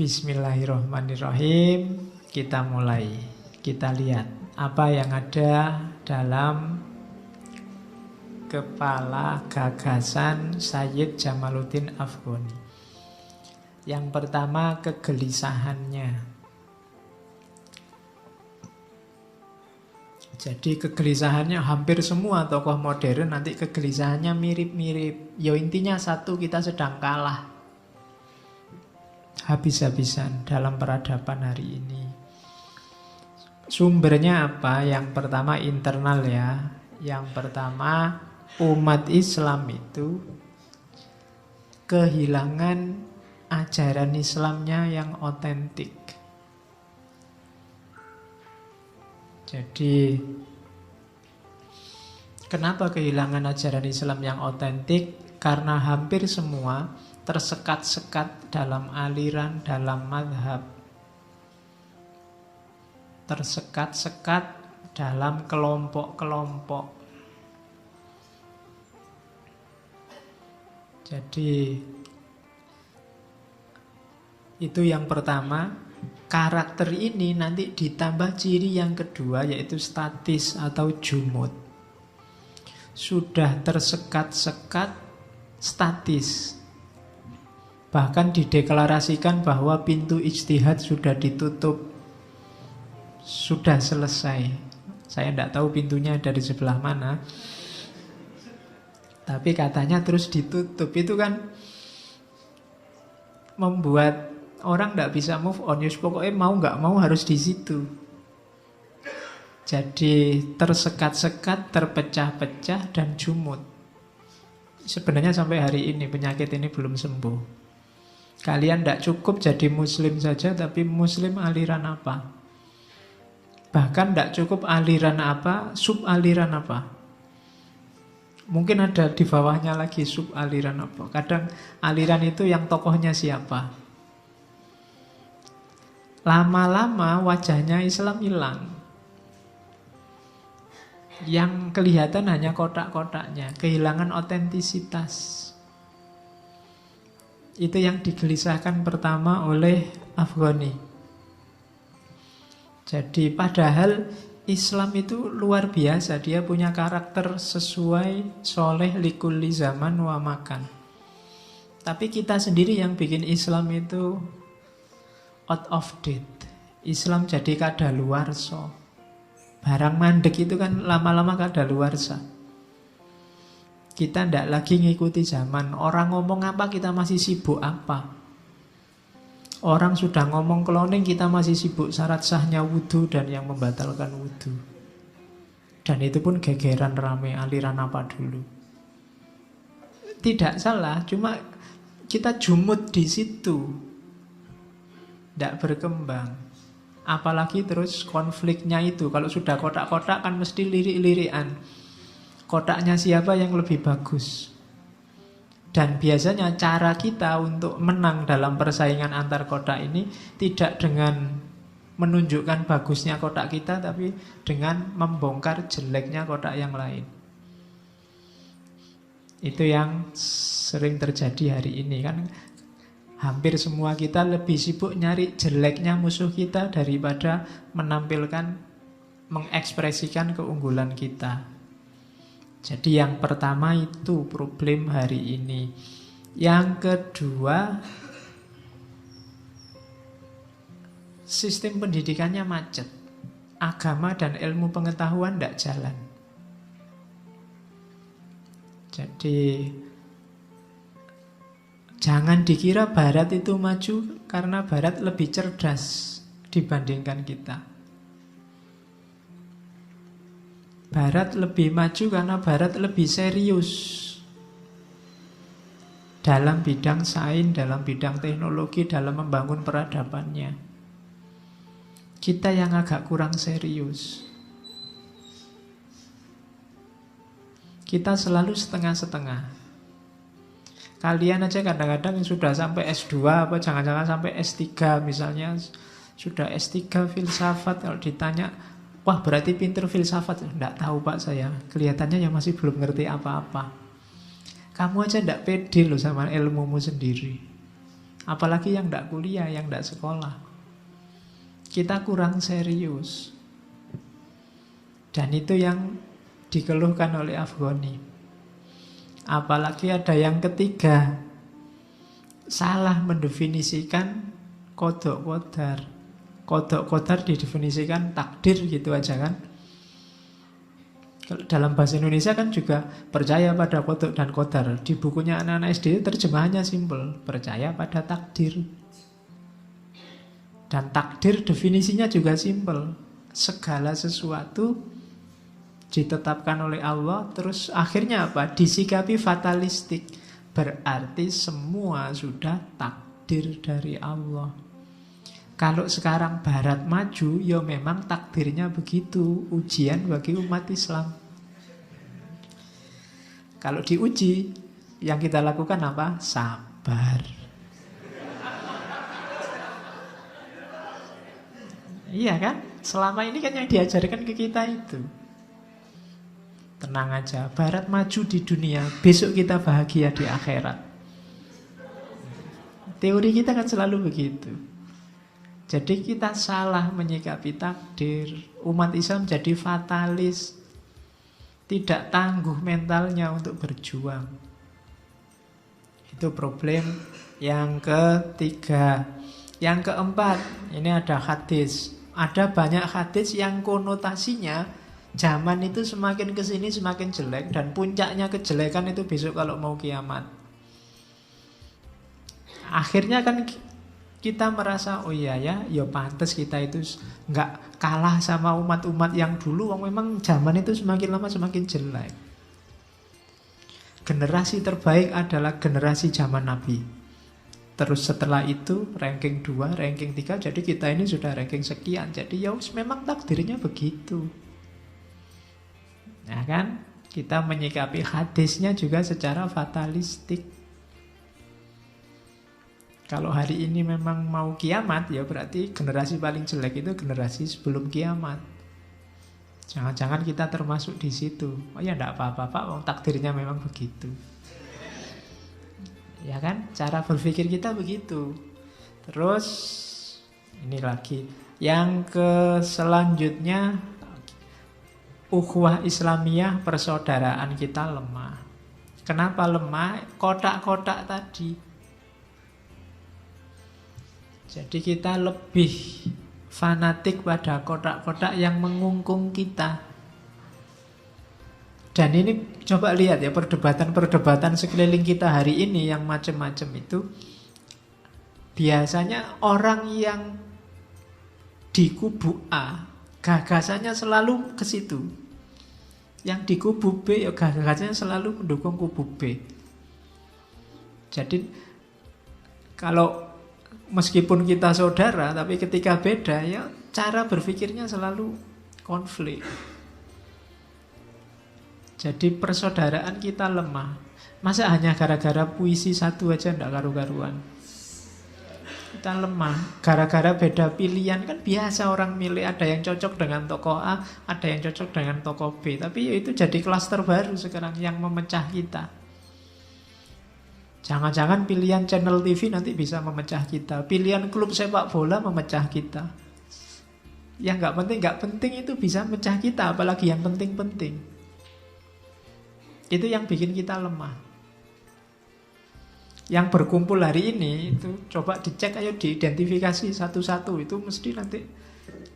Bismillahirrahmanirrahim. Kita mulai. Kita lihat apa yang ada dalam kepala gagasan Sayyid Jamaluddin Afghani. Yang pertama, kegelisahannya. Jadi kegelisahannya hampir semua tokoh modern nanti kegelisahannya mirip-mirip. Ya intinya satu, kita sedang kalah habis-habisan dalam peradaban hari ini. Sumbernya apa? Yang pertama internal ya. Yang pertama umat Islam itu kehilangan ajaran Islamnya yang otentik. Jadi kenapa kehilangan ajaran Islam yang otentik? Karena hampir semua tersekat-sekat dalam aliran, dalam madhab. Tersekat-sekat dalam kelompok-kelompok. Jadi itu yang pertama. Karakter ini nanti ditambah ciri yang kedua, yaitu statis atau jumud. Sudah tersekat-sekat, statis. Bahkan dideklarasikan bahwa pintu ijtihad sudah ditutup, sudah selesai. Saya tidak tahu pintunya ada di sebelah mana, tapi katanya terus ditutup. Itu kan membuat orang tidak bisa move on. Yus, pokoknya mau nggak mau harus di situ. Jadi tersekat-sekat, terpecah-pecah, dan jumud. Sebenarnya sampai hari ini penyakit ini belum sembuh. Kalian tidak cukup jadi muslim saja, tapi muslim aliran apa? Bahkan tidak cukup aliran apa, sub-aliran apa? Mungkin ada di bawahnya lagi sub-aliran apa. Kadang aliran itu yang tokohnya siapa. Lama-lama wajahnya Islam hilang. Yang kelihatan hanya kotak-kotaknya, kehilangan otentisitas. Itu yang digelisahkan pertama oleh Afghani. Jadi padahal Islam itu luar biasa. Dia punya karakter sesuai soleh likulli zaman wa makan. Tapi kita sendiri yang bikin Islam itu out of date. Islam jadi kadaluarsa. Barang mandek itu kan lama-lama kadaluarsa. Kita tidak lagi ngikuti zaman. Orang ngomong apa, kita masih sibuk apa. Orang sudah ngomong cloning, kita masih sibuk syarat sahnya wudhu dan yang membatalkan wudhu. Dan itu pun gegeran rame, aliran apa dulu. Tidak salah, cuma kita jumud di situ. Tidak berkembang. Apalagi terus konfliknya itu. Kalau sudah kotak-kotak kan mesti lirik-lirikan. Kotaknya siapa yang lebih bagus. Dan biasanya cara kita untuk menang dalam persaingan antar kotak ini tidak dengan menunjukkan bagusnya kotak kita, tapi dengan membongkar jeleknya kotak yang lain. Itu yang sering terjadi hari ini kan. Hampir semua kita lebih sibuk nyari jeleknya musuh kita daripada menampilkan, mengekspresikan keunggulan kita. Jadi yang pertama itu problem hari ini. Yang kedua, sistem pendidikannya macet. Agama dan ilmu pengetahuan tidak jalan. Jadi jangan dikira Barat itu maju karena Barat lebih cerdas dibandingkan kita. Barat lebih maju karena Barat lebih serius dalam bidang sains, dalam bidang teknologi, dalam membangun peradabannya. Kita yang agak kurang serius. Kita selalu setengah-setengah. Kalian aja kadang-kadang sudah sampai S2 apa jangan-jangan sampai S3 misalnya, sudah S3 filsafat, kalau ditanya, wah berarti pinter filsafat. Tidak tahu Pak saya. Kelihatannya ya masih belum ngerti apa-apa. Kamu aja tidak pede loh sama ilmumu sendiri. Apalagi yang tidak kuliah, yang tidak sekolah. Kita kurang serius. Dan itu yang dikeluhkan oleh Afghani. Apalagi ada yang ketiga, salah mendefinisikan kodok kodar. Kodok kodar didefinisikan takdir gitu aja kan. Dalam bahasa Indonesia kan juga percaya pada kodok dan kodar. Di bukunya anak-anak SD terjemahannya simpel, percaya pada takdir. Dan takdir definisinya juga simpel. Segala sesuatu ditetapkan oleh Allah, terus akhirnya apa? Disikapi fatalistik. Berarti semua sudah takdir dari Allah. Kalau sekarang Barat maju, ya memang takdirnya begitu. Ujian bagi umat Islam. Kalau diuji, yang kita lakukan apa? Sabar. Iya kan? Selama ini kan yang diajarkan ke kita itu. Tenang aja, Barat maju di dunia, besok kita bahagia di akhirat. Teori kita kan selalu begitu. Jadi kita salah menyikapi takdir. Umat Islam jadi fatalis. Tidak tangguh mentalnya untuk berjuang. Itu problem yang ketiga. Yang keempat, ini ada hadis. Ada banyak hadis yang konotasinya zaman itu semakin kesini semakin jelek. Dan puncaknya kejelekan itu besok kalau mau kiamat. Akhirnya kan kita merasa, oh iya ya, ya pantas kita itu nggak kalah sama umat-umat yang dulu. Memang zaman itu semakin lama semakin jelek. Generasi terbaik adalah generasi zaman Nabi. Terus setelah itu ranking 2, ranking 3. Jadi kita ini sudah ranking sekian. Jadi ya memang takdirnya begitu. Nah kan, kita menyikapi hadisnya juga secara fatalistik. Kalau hari ini memang mau kiamat, ya berarti generasi paling jelek itu generasi sebelum kiamat. Jangan-jangan kita termasuk di situ. Oh ya enggak apa-apa Pak, takdirnya memang begitu. Ya kan, cara berpikir kita begitu. Terus ini lagi yang selanjutnya, ukhuwah Islamiyah, persaudaraan kita lemah. Kenapa lemah? Kotak-kotak tadi. Jadi kita lebih fanatik pada kotak-kotak yang mengungkung kita. Dan ini coba lihat ya, perdebatan-perdebatan sekeliling kita hari ini yang macam-macam itu. Biasanya orang yang di kubu A, gagasannya selalu ke situ. Yang di kubu B, ya gagasannya selalu mendukung kubu B. Jadi kalau meskipun kita saudara, tapi ketika beda, ya cara berpikirnya selalu konflik. Jadi persaudaraan kita lemah. Masa hanya gara-gara puisi satu aja ndak karu-karuan. Kita lemah. Gara-gara beda pilihan, kan biasa orang milih. Ada yang cocok dengan tokoh A, ada yang cocok dengan tokoh B. Tapi ya itu jadi klaster baru sekarang yang memecah kita. Jangan-jangan pilihan channel TV nanti bisa memecah kita. Pilihan klub sepak bola memecah kita. Yang nggak penting itu bisa memecah kita. Apalagi yang penting-penting. Itu yang bikin kita lemah. Yang berkumpul hari ini itu coba dicek, ayo diidentifikasi satu-satu. Itu mesti nanti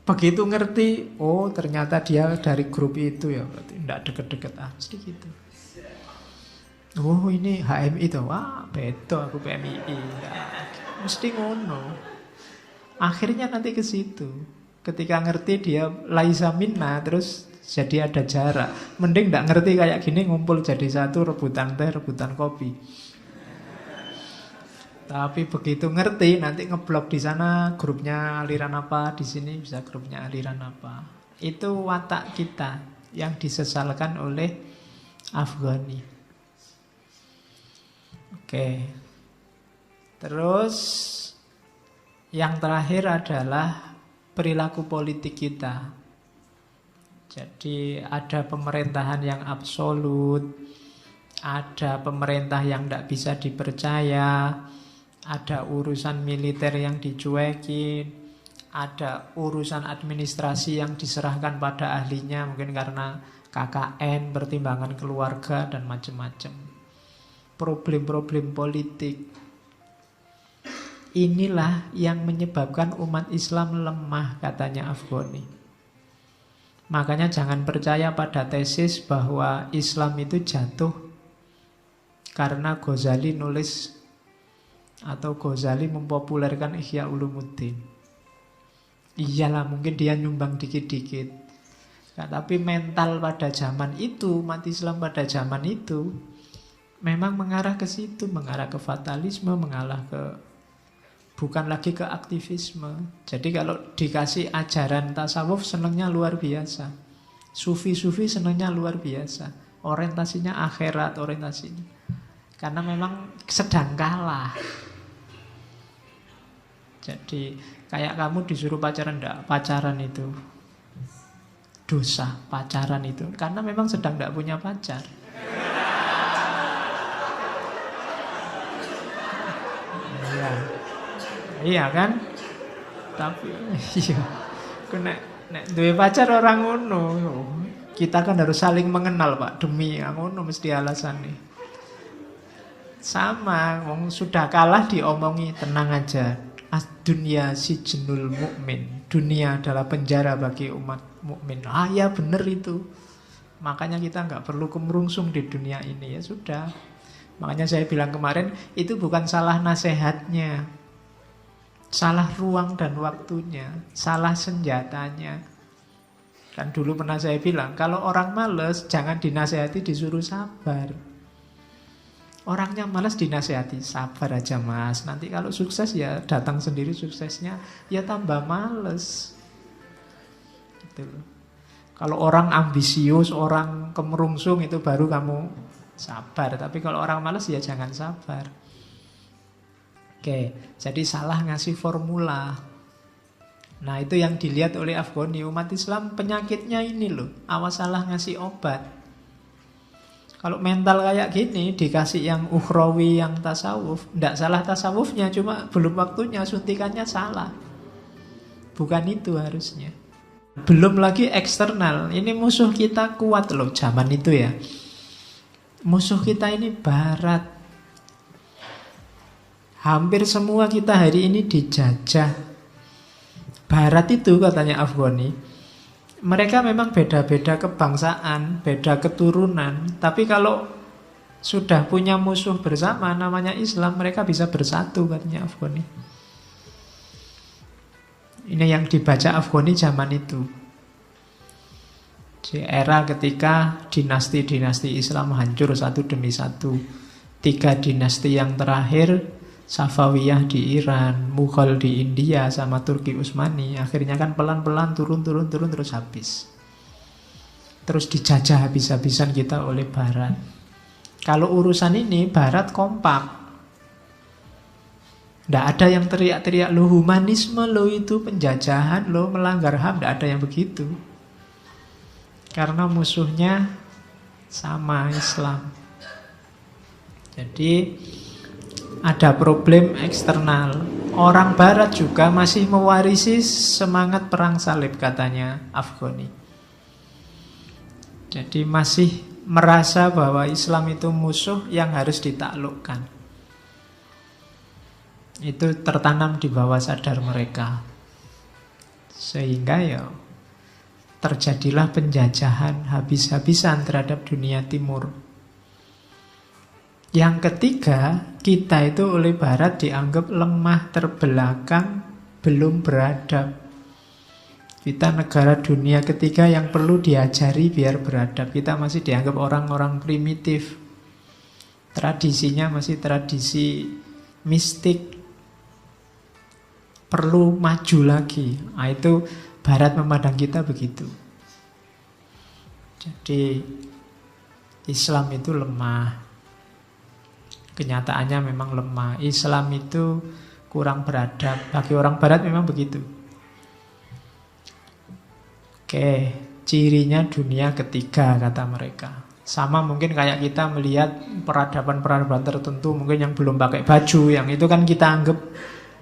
begitu ngerti, oh ternyata dia dari grup itu ya, berarti tidak deket-deket mesti gitu. Oh ini HMI itu, wah beto aku PMII. Ya, mesti ngono. Akhirnya nanti ke situ. Ketika ngerti dia laisa minna, terus jadi ada jarak. Mending gak ngerti kayak gini, ngumpul jadi satu, rebutan teh, rebutan kopi. Tapi begitu ngerti, nanti ngeblok di sana grupnya aliran apa, di sini bisa grupnya aliran apa. Itu watak kita yang disesalkan oleh Afghani. Oke. Terus yang terakhir adalah perilaku politik kita. Jadi ada pemerintahan yang absolut, ada pemerintah yang tidak bisa dipercaya, ada urusan militer yang dicuekin, ada urusan administrasi yang diserahkan pada ahlinya, mungkin karena KKN, pertimbangan keluarga, dan macam-macam. Problem-problem politik. Inilah yang menyebabkan umat Islam lemah, katanya Afghani. Makanya jangan percaya pada tesis bahwa Islam itu jatuh karena Ghazali nulis atau Ghazali mempopulerkan Ihya Ulumuddin. Iyalah, mungkin dia nyumbang dikit-dikit. Nah, tapi mental pada zaman itu, umat Islam pada zaman itu memang mengarah ke situ, mengarah ke fatalisme, mengarah ke bukan lagi ke aktivisme. Jadi kalau dikasih ajaran tasawuf senangnya luar biasa. Sufi-sufi senangnya luar biasa. Orientasinya akhirat, orientasinya. Karena memang sedang kalah. Jadi kayak kamu disuruh pacaran, enggak, pacaran itu dosa, pacaran itu. Karena memang sedang enggak punya pacar. Iya. Iya kan? Tapi iya. Nek duwe pacar orang ngono. Kita kan harus saling mengenal, Pak. Demi ngono mesti alasan nih. Sama, wong sudah kalah diomongi, tenang aja. Dunia sijnul mukmin. Dunia adalah penjara bagi umat mukmin. Ah ya bener itu. Makanya kita nggak perlu kemerungsung di dunia ini, ya sudah. Makanya saya bilang kemarin itu bukan salah nasihatnya, salah ruang dan waktunya, salah senjatanya. Kan dulu pernah saya bilang, kalau orang males jangan dinasehati, disuruh sabar. Orangnya malas dinasehati, sabar aja mas. Nanti kalau sukses ya datang sendiri suksesnya, ya tambah males. Gitu. Kalau orang ambisius, orang kemerungsung itu baru kamu sabar. Tapi kalau orang malas ya jangan sabar. Oke, jadi salah ngasih formula. Nah itu yang dilihat oleh Afghani. Umat Islam penyakitnya ini loh, awas salah ngasih obat. Kalau mental kayak gini dikasih yang ukhrawi, yang tasawuf, tidak salah tasawufnya, cuma belum waktunya, suntikannya salah. Bukan itu harusnya. Belum lagi eksternal. Ini musuh kita kuat loh zaman itu ya. Musuh kita ini barat. Hampir semua kita hari ini dijajah. Barat itu katanya Afghani, mereka memang beda-beda kebangsaan, beda keturunan, tapi kalau sudah punya musuh bersama namanya Islam, mereka bisa bersatu, katanya Afghani. Ini yang dibaca Afghani zaman itu. Di era ketika dinasti-dinasti Islam hancur satu demi satu. 3 dinasti yang terakhir, Safawiyah di Iran, Mughal di India, sama Turki Utsmani, akhirnya kan pelan-pelan turun terus habis. Terus dijajah habis-habisan kita oleh Barat. Kalau urusan ini Barat kompak. Tidak ada yang teriak-teriak, lo humanisme, lo itu penjajahan, lo melanggar HAM, tidak ada yang begitu. Karena musuhnya sama, Islam. Jadi ada problem eksternal. Orang Barat juga masih mewarisi semangat perang salib, katanya Afghani. Jadi masih merasa bahwa Islam itu musuh yang harus ditaklukkan. Itu tertanam di bawah sadar mereka. Sehingga ya terjadilah penjajahan habis-habisan terhadap dunia timur. Yang ketiga, kita itu oleh Barat dianggap lemah, terbelakang, belum beradab. Kita negara dunia ketiga yang perlu diajari biar beradab. Kita masih dianggap orang-orang primitif. Tradisinya masih tradisi mistik. Perlu maju lagi. Nah, itu Barat memandang kita begitu. Jadi Islam itu lemah. Kenyataannya memang lemah. Islam itu kurang beradab. Bagi orang Barat memang begitu. Oke, cirinya dunia ketiga, kata mereka. Sama mungkin kayak kita melihat peradaban-peradaban tertentu mungkin yang belum pakai baju, yang itu kan kita anggap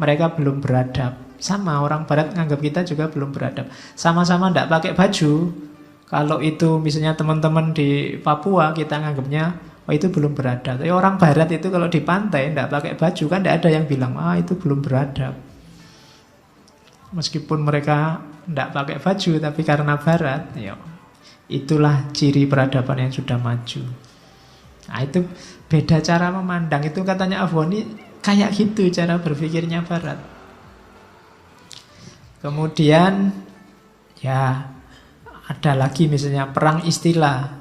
mereka belum beradab. Sama orang barat nganggap kita juga belum beradab. Sama-sama tidak pakai baju. Kalau itu misalnya teman-teman di Papua kita nganggapnya oh itu belum beradab. Tapi orang barat itu kalau di pantai tidak pakai baju kan tidak ada yang bilang itu belum beradab. Meskipun mereka tidak pakai baju tapi karena barat, ya itulah ciri peradaban yang sudah maju. Nah itu beda cara memandang. Itu katanya Afghani kayak gitu cara berpikirnya barat. Kemudian ya ada lagi misalnya perang istilah.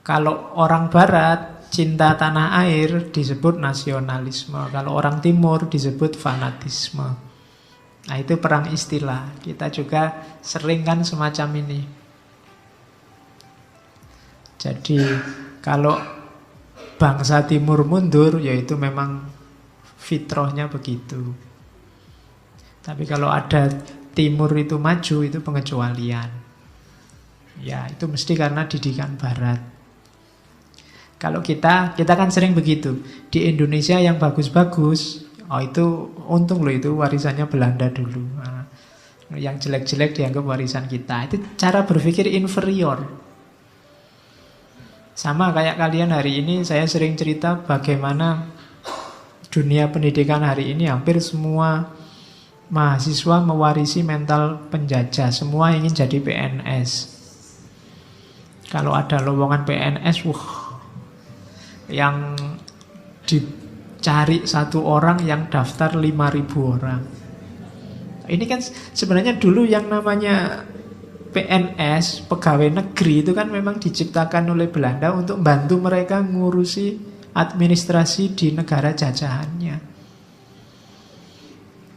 Kalau orang barat cinta tanah air disebut nasionalisme. Kalau orang timur disebut fanatisme. Nah itu perang istilah. Kita juga sering kan semacam ini. Jadi kalau bangsa timur mundur, yaitu memang fitrahnya begitu. Tapi kalau ada timur itu maju, itu pengecualian. Ya itu mesti karena didikan barat. Kalau kita kan sering begitu. Di Indonesia yang bagus-bagus, itu untung loh itu warisannya Belanda dulu. Nah, yang jelek-jelek dianggap warisan kita. Itu cara berpikir inferior. Sama kayak kalian hari ini, saya sering cerita bagaimana dunia pendidikan hari ini hampir semua mahasiswa mewarisi mental penjajah. Semua ingin jadi PNS. Kalau ada lowongan PNS, yang dicari satu orang yang daftar 5.000 orang. Ini kan sebenarnya dulu yang namanya PNS, pegawai negeri itu kan memang diciptakan oleh Belanda untuk bantu mereka ngurusi administrasi di negara jajahannya.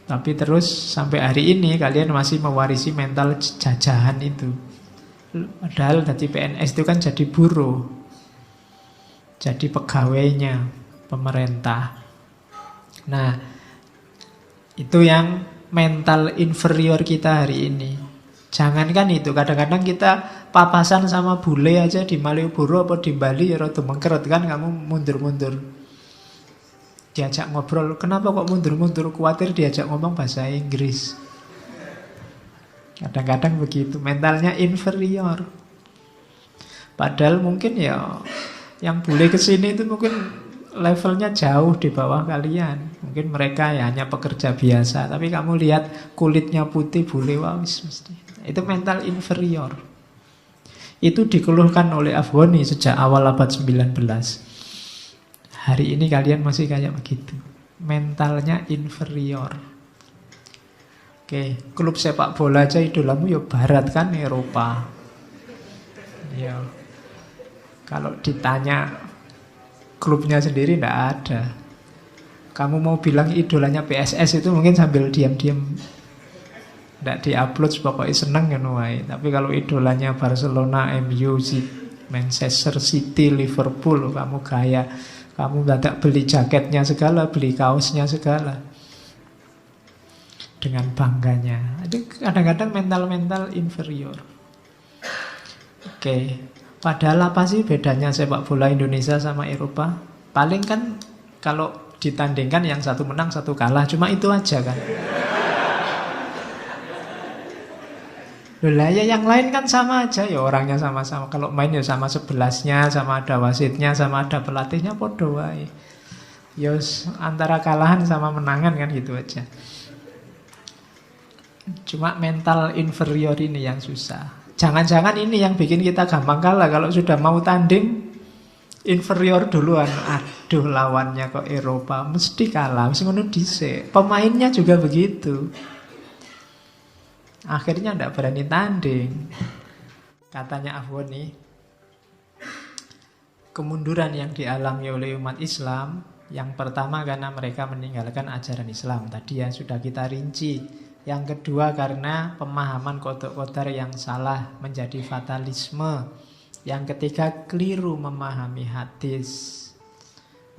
Tapi terus sampai hari ini kalian masih mewarisi mental jajahan itu. Padahal dari PNS itu kan jadi buruh, jadi pegawainya pemerintah. Nah, itu yang mental inferior kita hari ini. Jangankan itu, kadang-kadang kita papasan sama bule aja di Malioboro apa di Bali ya rada mengkeret kan, kamu mundur-mundur. Diajak ngobrol, kenapa kok mundur-mundur? Khawatir diajak ngomong bahasa Inggris. Kadang-kadang begitu, mentalnya inferior. Padahal mungkin ya yang bule kesini itu mungkin levelnya jauh di bawah kalian. Mungkin mereka ya hanya pekerja biasa, tapi kamu lihat kulitnya putih bule, wah mesti. Itu mental inferior. Itu dikeluhkan oleh Afghani sejak awal abad 19. Hari ini kalian masih kayak begitu. Mentalnya inferior. Oke, klub sepak bola aja idolamu ya barat kan, Eropa. Ya. Kalau ditanya klubnya sendiri tidak ada. Kamu mau bilang idolanya PSS itu mungkin sambil diam-diam, tidak diupload, pokoknya seneng kan wae. Tapi kalau idolanya Barcelona, MU, Manchester City, Liverpool, kamu gaya, kamu tidak beli jaketnya segala, beli kaosnya segala, dengan bangganya. Itu kadang-kadang mental-mental inferior. Oke, padahal apa sih bedanya sepak bola Indonesia sama Eropa? Paling kan kalau ditandingkan yang satu menang satu kalah, cuma itu aja kan. Lah ya yang lain kan sama aja ya, orangnya sama-sama. Kalau main ya sama 11-nya, sama ada wasitnya, sama ada pelatihnya, podo wae. Ya antara kalahan sama menangan kan gitu aja. Cuma mental inferior ini yang susah. Jangan-jangan ini yang bikin kita gampang kalah. Kalau sudah mau tanding inferior duluan, aduh lawannya kok Eropa, mesti kalah, mesti ngono dhisik. Pemainnya juga begitu. Akhirnya tidak berani tanding. Katanya Afghani, kemunduran yang dialami oleh umat Islam, yang pertama karena mereka meninggalkan ajaran Islam. Tadi ya sudah kita rinci. Yang kedua karena pemahaman kodok-kodar yang salah, menjadi fatalisme. Yang ketiga keliru memahami hadis.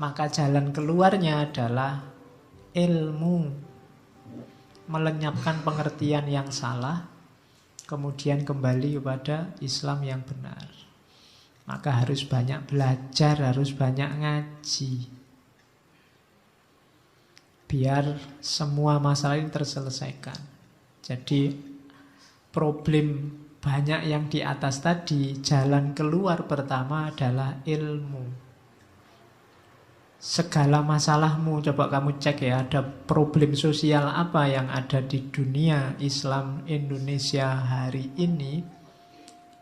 Maka jalan keluarnya adalah ilmu, melenyapkan pengertian yang salah, kemudian kembali kepada Islam yang benar. Maka harus banyak belajar, harus banyak ngaji. Biar semua masalah ini terselesaikan. Jadi problem banyak yang di atas tadi, jalan keluar pertama adalah ilmu. Segala masalahmu, coba kamu cek ya, ada problem sosial apa yang ada di dunia Islam Indonesia hari ini.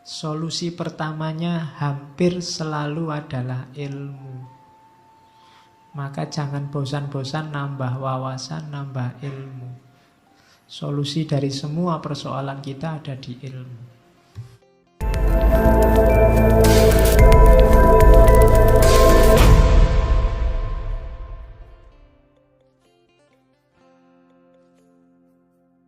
Solusi pertamanya hampir selalu adalah ilmu. Maka jangan bosan-bosan nambah wawasan, nambah ilmu. Solusi dari semua persoalan kita ada di ilmu.